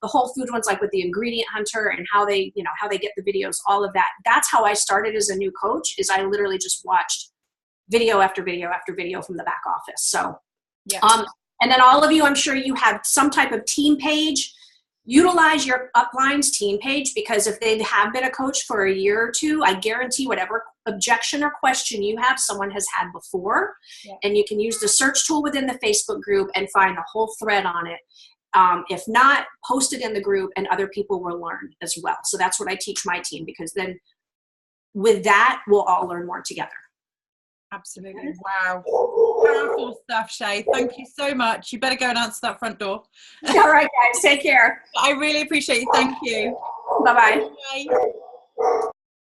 The whole food ones, like with the ingredient hunter and how they get the videos, all of that. That's how I started as a new coach, is I literally just watched video after video after video from the back office. So, yeah. And then all of you, I'm sure you have some type of team page. Utilize your upline's team page, because if they have been a coach for a year or two, I guarantee whatever objection or question you have, someone has had before. Yeah. And you can use the search tool within the Facebook group and find the whole thread on it. If not, post it in the group and other people will learn as well. So that's what I teach my team, because then with that, we'll all learn more together. Absolutely. Wow. Powerful stuff, Shay. Thank you so much. You better go and answer that front door. All right, guys. Take care. I really appreciate you. Thank you. Bye-bye. Bye.